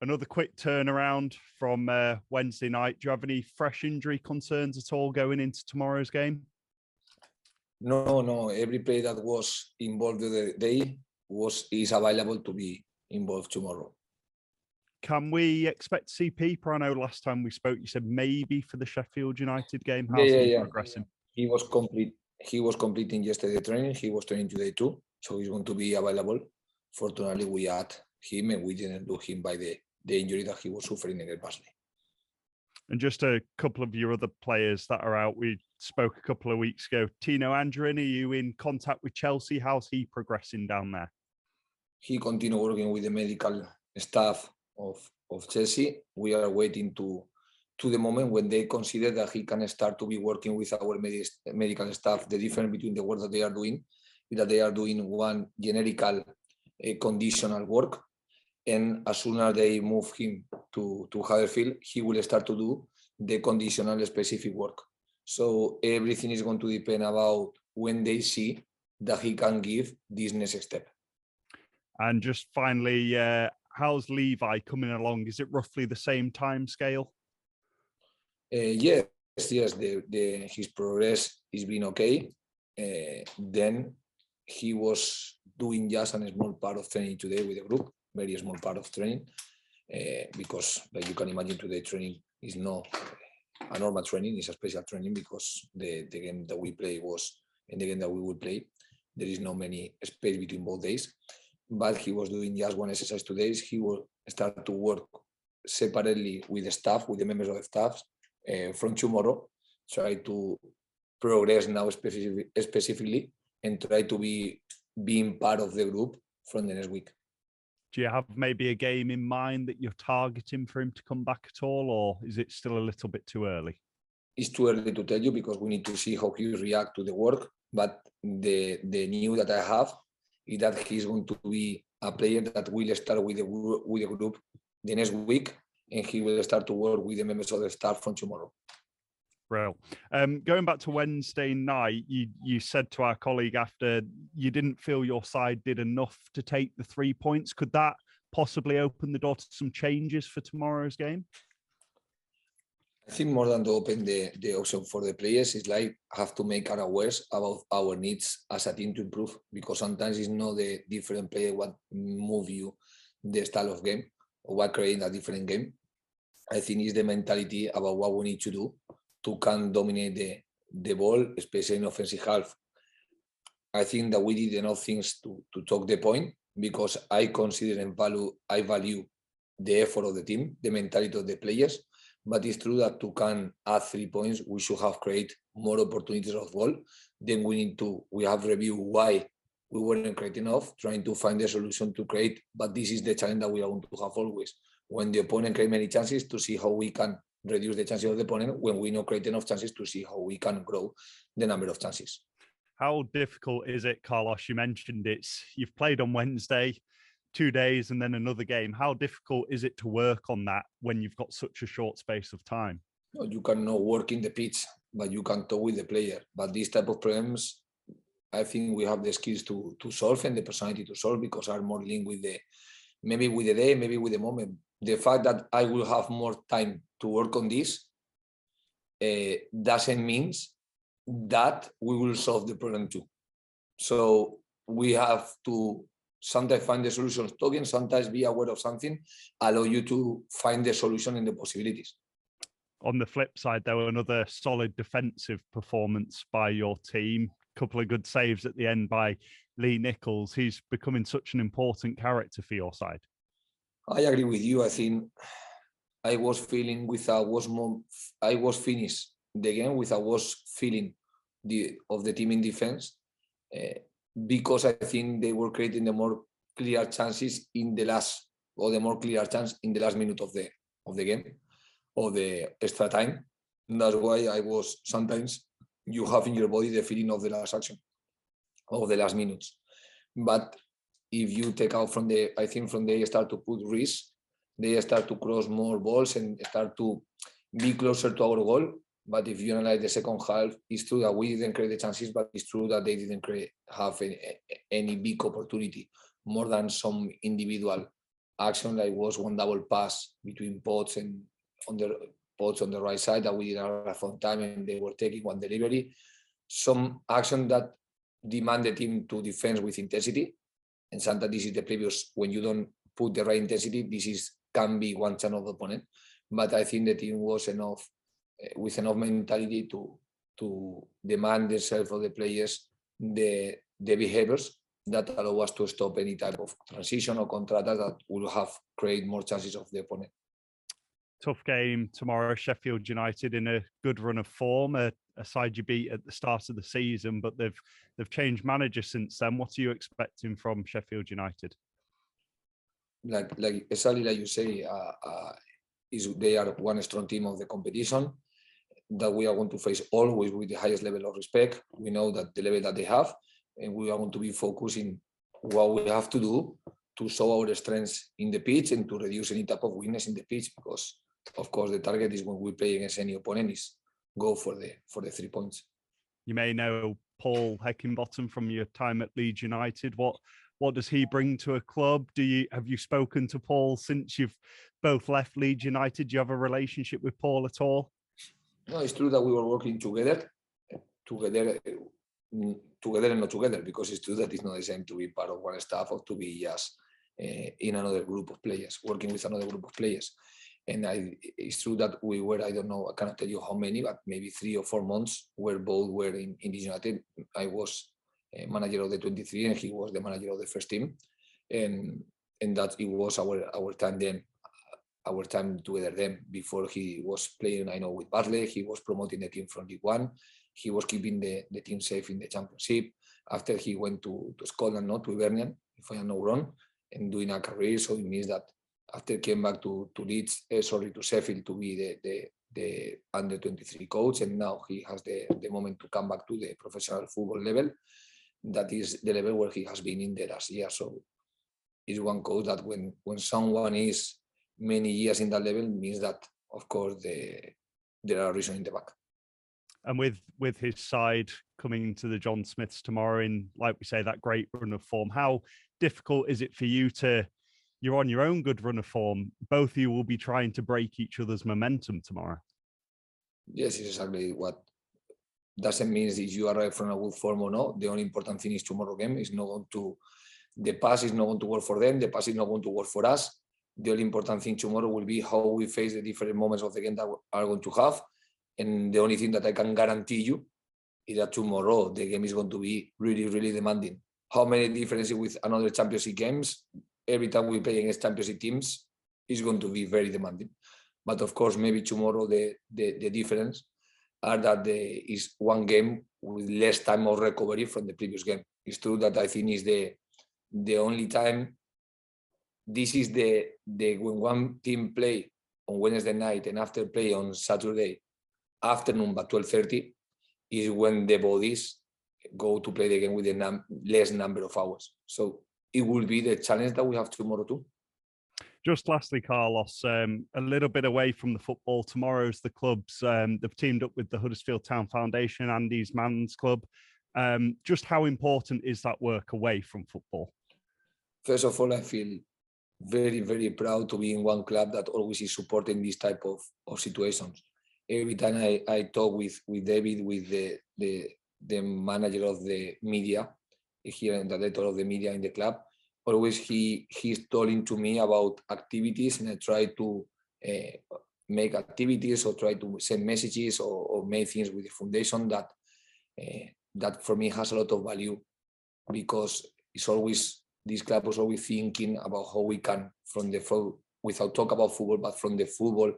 Another quick turnaround from Wednesday night. Do you have any fresh injury concerns at all going into tomorrow's game? No. Every player that was involved the day is available to be involved tomorrow. Can we expect to see Peeper? I know last time we spoke, you said maybe for the Sheffield United game. How's he progressing? He was complete. He was completing yesterday training. He was training today too, so he's going to be available. Fortunately, we had him and we didn't lose him by the injury that he was suffering in the past. And just a couple of your other players that are out. We spoke a couple of weeks ago. Tino Angerin, are you in contact with Chelsea? How's he progressing down there? He continued working with the medical staff of Chelsea. We are waiting to the moment when they consider that he can start to be working with our medical staff. The difference between the work that they are doing is that they are doing one generical conditional work, and as soon as they move him to Huddersfield, he will start to do the conditional specific work. So everything is going to depend about when they see that he can give this next step. And just finally, how's Levi coming along? Is it roughly the same time scale? Yes. His progress is been okay. Then he was doing just a small part of training today with the group, very small part of training, because like you can imagine, today training is not a normal training, it's a special training because the game that we play was, and the game that we will play, there is not many space between both days. But he was doing just one exercise today. He will start to work separately with the staff, with the members of the staff from tomorrow, try to progress now specifically and try to be being part of the group from the next week. Do you have maybe a game in mind that you're targeting for him to come back at all, or is it still a little bit too early? It's too early to tell you because we need to see how he reacts to the work. But the news that I have is that he's going to be a player that will start with the group the next week, and he will start to work with the members of the staff from tomorrow. Real. Going back to Wednesday night, you said to our colleague after you didn't feel your side did enough to take the 3 points. Could that possibly open the door to some changes for tomorrow's game? I think more than to open the option for the players, it's like have to make our awares about our needs as a team to improve, because sometimes it's not the different player what move you the style of game or what create a different game. I think it's the mentality about what we need to do to can dominate the ball, especially in offensive half. I think that we did enough things to talk the point, because I consider and value the effort of the team, the mentality of the players. But it's true that to can add 3 points, we should have created more opportunities of goal. Then we have reviewed why we weren't creating enough, trying to find a solution to create. But this is the challenge that we are going to have always. When the opponent creates many chances, to see how we can reduce the chances of the opponent, when we not create enough chances, to see how we can grow the number of chances. How difficult is it, Carlos? You mentioned you've played on Wednesday, 2 days, and then another game. How difficult is it to work on that when you've got such a short space of time? You cannot work in the pitch, but you can talk with the player. But these type of problems, I think we have the skills to solve and the personality to solve, because are more linked with maybe with the day, maybe with the moment. The fact that I will have more time to work on this doesn't mean that we will solve the problem too. So we have to sometimes find the solutions talking, sometimes be aware of something, allow you to find the solution and the possibilities. On the flip side, though, another solid defensive performance by your team. A couple of good saves at the end by Lee Nichols. He's becoming such an important character for your side. I agree with you. I think I was feeling I was finished the game with I was feeling of the team in defense, because I think they were creating the more clear chances in the last, or the more clear chance in the last minute of the game, or the extra time. And that's why I was, sometimes you have in your body the feeling of the last action, of the last minutes. But if you take out I think from they start to put risk, they start to cross more balls and start to be closer to our goal. But if you analyze the second half, it's true that we didn't create the chances, but it's true that they didn't have any big opportunity, more than some individual action, like was one double pass between Potts and on the right side that we did a from time, and they were taking one delivery. Some action that demand the team to defend with intensity, and sometimes this is the previous, when you don't put the right intensity, can be one channel of the opponent. But I think the team was with enough mentality to demand themselves of the players the behaviors that allow us to stop any type of transition or counter-attack that will have create more chances of the opponent. Tough game tomorrow. Sheffield United in a good run of form, a side you beat at the start of the season, but they've changed manager since then. What are you expecting from Sheffield United? Like exactly like you say, they are one strong team of the competition that we are going to face always with the highest level of respect. We know that the level that they have, and we are going to be focusing what we have to do to show our strengths in the pitch and to reduce any type of weakness in the pitch, because of course the target is when we play against any opponent is go for the 3 points. You may know Paul Heckingbottom from your time at Leeds United. What does he bring to a club? Have you spoken to Paul since you've both left Leeds United? Do you have a relationship with Paul at all? No, it's true that we were working together and not together, because it's true that it's not the same to be part of one staff or to be just in another group of players, working with another group of players. And it's true that we were, I don't know, I cannot tell you how many, but maybe 3 or 4 months where both were in Leeds United. I was manager of the 23 and he was the manager of the first team. And that it was our time then, our time together then. Before he was playing, I know, with Bartley, he was promoting the team from League One. He was keeping the team safe in the Championship. After he went to Scotland, not to Hibernian, if I am not wrong, and doing a career. So it means that after came back to Leeds, to Sheffield to be the under 23 coach, and now he has the moment to come back to the professional football level. That is the level where he has been in the last year. So it's one coach that when someone is many years in that level, means that of course there are reasons in the back. And with his side coming to the John Smiths tomorrow in, like we say, that great run of form, how difficult is it for you you're on your own good run of form. Both of you will be trying to break each other's momentum tomorrow. Yes, it's exactly what doesn't mean if you arrive from a good form or not. The only important thing is tomorrow game is not going to, the pass is not going to work for them. The pass is not going to work for us. The only important thing tomorrow will be how we face the different moments of the game that we are going to have. And the only thing that I can guarantee you is that tomorrow the game is going to be really, really demanding. How many differences with another championship games? Every time we play against championship teams, is going to be very demanding. But of course, maybe tomorrow the difference are that is one game with less time of recovery from the previous game. It's true that I think is the only time. This is the when one team play on Wednesday night and after play on Saturday afternoon by 12:30 is when the bodies go to play the game with a less number of hours. So it will be the challenge that we have tomorrow too. Just lastly, Carlos, a little bit away from the football, tomorrow's the clubs. They've teamed up with the Huddersfield Town Foundation, Andy's Man's Club. Just how important is that work away from football? First of all, I feel very, very proud to be in one club that always is supporting this type of situations. Every time I talk with David, with the manager of the media here and the director of the media in the club, always he's talking to me about activities, and I try to make activities or try to send messages or make things with the foundation that for me has a lot of value, because it's always, this club was always thinking about how we can, without talk about football, but from the football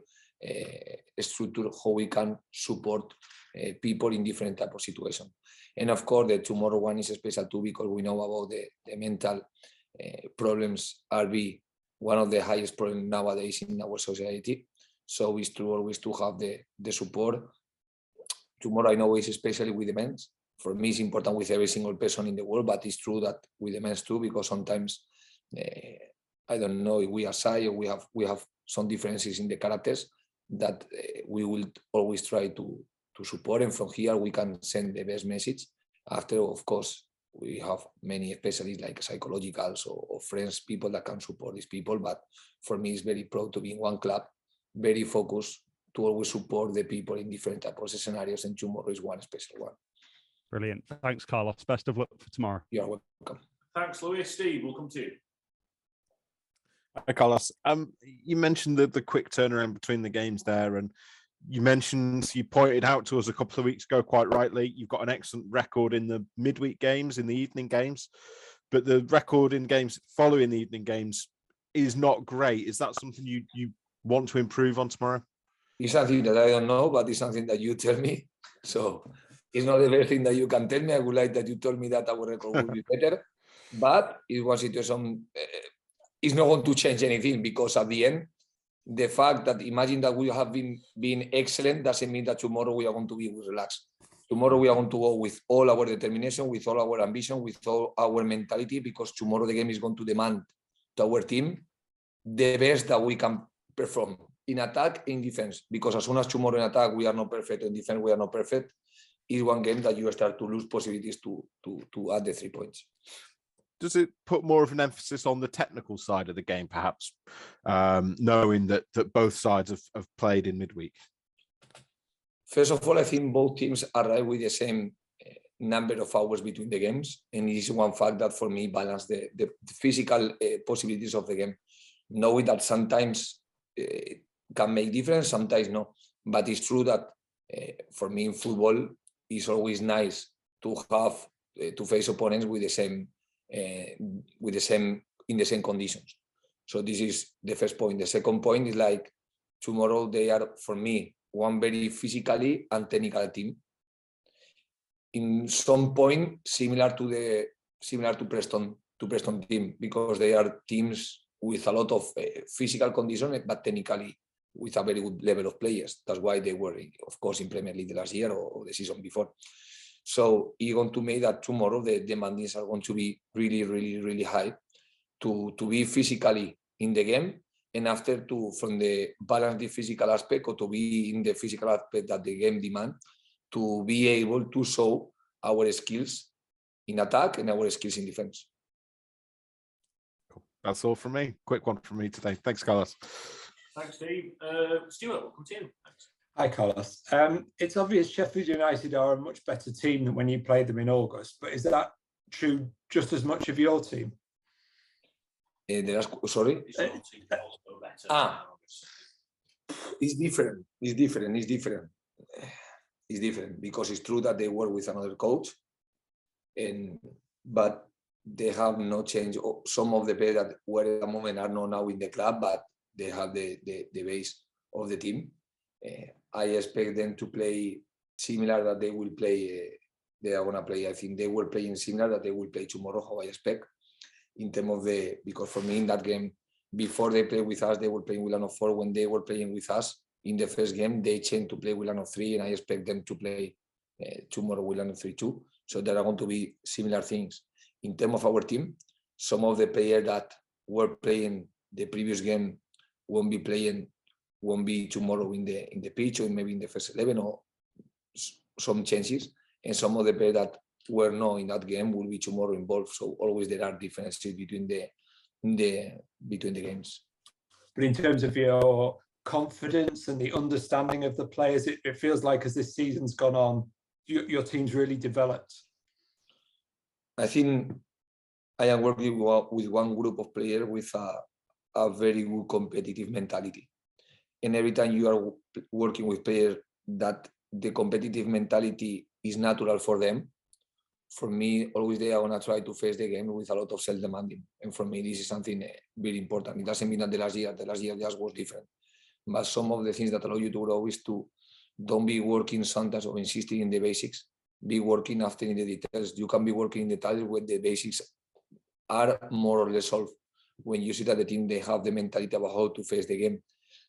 structure, how we can support people in different type of situations. And of course, the tomorrow one is special too, because we know about the mental problems are one of the highest problems nowadays in our society. So it's true always to have the support. Tomorrow I know it's especially with the men's. For me, it's important with every single person in the world, but it's true that with the men's too, because sometimes I don't know if we are shy or we have some differences in the characters that we will always try to support. And from here we can send the best message. After, of course, we have many specialists like psychologicals or friends, people that can support these people. But for me, it's very proud to be in one club, very focused to always support the people in different types of scenarios, and tomorrow is one special one. Brilliant. Thanks, Carlos. Best of luck for tomorrow. You are welcome. Thanks, Louis. Steve, we'll come to you. Hi, Carlos. You mentioned the quick turnaround between the games there, and you pointed out to us a couple of weeks ago, quite rightly, you've got an excellent record in the midweek games, in the evening games, but the record in games following the evening games is not great. Is that something you want to improve on tomorrow? It's something that I don't know, but it's something that you tell me. So it's not the best thing that you can tell me. I would like that you told me that our record would be better, but it was situation. It's not going to change anything, because at the end, the fact that imagine that we have been excellent doesn't mean that tomorrow we are going to be relaxed. Tomorrow we are going to go with all our determination, with all our ambition, with all our mentality, because tomorrow the game is going to demand to our team the best that we can perform in attack, in defense. Because as soon as tomorrow in attack we are not perfect, in defense we are not perfect, it's one game that you start to lose possibilities to add the 3 points. Does it put more of an emphasis on the technical side of the game, perhaps, knowing that both sides have played in midweek? First of all, I think both teams arrive with the same number of hours between the games, and it is one fact that for me balance the physical possibilities of the game. Knowing that sometimes can make difference, sometimes no. But it's true that for me in football, it's always nice to have to face opponents with the same in the same conditions. So this is the first point. The second point is like tomorrow they are, for me, one very physically and technical team. In some point similar to Preston team, because they are teams with a lot of physical condition, but technically with a very good level of players. That's why they were, of course, in Premier League the last year or the season before. So it's going to make that tomorrow the demandings are going to be really, really, really high to be physically in the game, and after from the balance the physical aspect, or to be in the physical aspect that the game demands, to be able to show our skills in attack and our skills in defense. Cool. That's all from me. Quick one from me today. Thanks, Carlos. Thanks, Steve. Stuart, we'll come to you. Thanks. Hi, Carlos. It's obvious Sheffield United are a much better team than when you played them in August, but is that true just as much of your team? Sorry? It's different because it's true that they work with another coach, but they have no change. Some of the players that were at the moment are not now in the club, but they have the base of the team. I expect them to play similar that they will play. They are gonna play. I think they were playing similar that they will play tomorrow. How I expect in terms of because for me in that game before they play with us, they were playing with line of 4. When they were playing with us in the first game, they changed to play with line of 3, and I expect them to play tomorrow with line of 3 too. So there are going to be similar things in terms of our team. Some of the players that were playing the previous game won't be tomorrow in the pitch, or maybe in the first 11, or some changes, and some of the players that were not in that game will be tomorrow involved. So always there are differences between the games. But in terms of your confidence and the understanding of the players, it feels like as this season's gone on, your team's really developed. I think I am working with one group of players with a very good competitive mentality. And every time you are working with players that the competitive mentality is natural for them, for me, always they are going to try to face the game with a lot of self-demanding. And for me, this is something very important. It doesn't mean that the last year just was different. But some of the things that allow you to grow is to don't be working sometimes or insisting in the basics. Be working after in the details. You can be working in the details when the basics are more or less solved. When you see that the team, they have the mentality about how to face the game.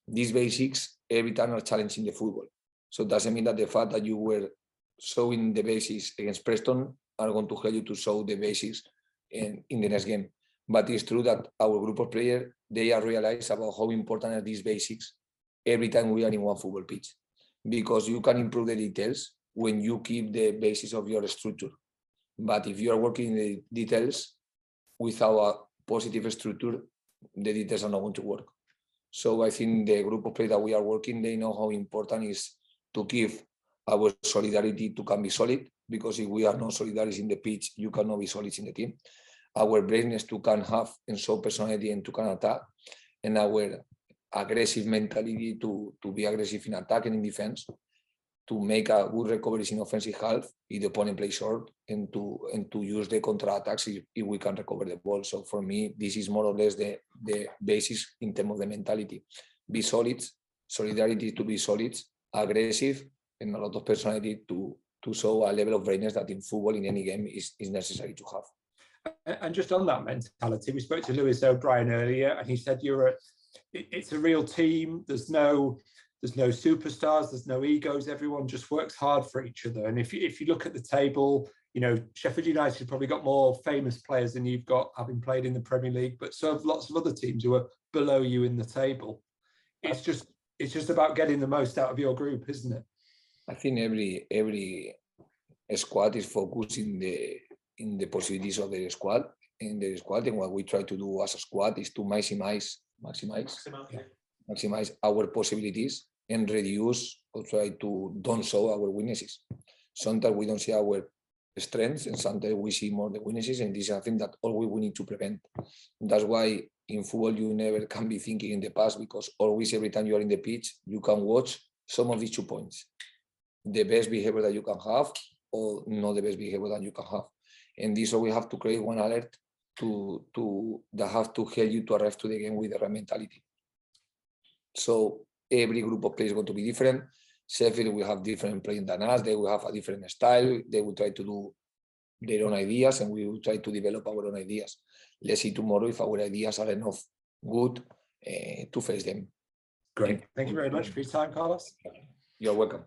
These basics every time are challenging the football. So it doesn't mean that the fact that you were showing the basics against Preston are going to help you to show the basics in the next game. But it's true that our group of players, they are realized about how important are these basics every time we are in one football pitch. Because you can improve the details when you keep the basis of your structure. But if you are working in the details without a positive structure, the details are not going to work. So I think the group of players that we are working, they know how important it is to give our solidarity to can be solid, because if we are not solidarities in the pitch, you cannot be solid in the team. Our braveness to can have and show personality and to can attack, and our aggressive mentality to be aggressive in attack and in defense, to make a good recovery in offensive half if the opponent plays short, and to use the counter attacks if we can recover the ball. So for me, this is more or less the basis in terms of the mentality. Be solid, solidarity to be solid, aggressive, and a lot of personality to show a level of braveness that in football in any game is necessary to have. And just on that mentality, we spoke to Lewis O'Brien earlier, and he said it's a real team. There's no superstars, there's no egos. Everyone just works hard for each other. And if you look at the table, you know, Sheffield United probably got more famous players than you've got, having played in the Premier League, but so have lots of other teams who are below you in the table. It's just about getting the most out of your group, isn't it? I think every squad is focused in the possibilities of the squad. And what we try to do as a squad is to maximize our possibilities and reduce or try to don't show our weaknesses. Sometimes we don't see our strengths, and sometimes we see more the weaknesses, and this is something that always we need to prevent. That's why in football you never can be thinking in the past, because always every time you are in the pitch you can watch some of these 2 points, the best behavior that you can have or not the best behavior that you can have. And this we have to create one alert that have to help you to arrive to the game with the right mentality. So every group of players is going to be different. Sheffield will have different playing than us. They will have a different style. They will try to do their own ideas, and we will try to develop our own ideas. Let's see tomorrow if our ideas are enough good to face them. Great. Thank you very much for your time, Carlos. You're welcome.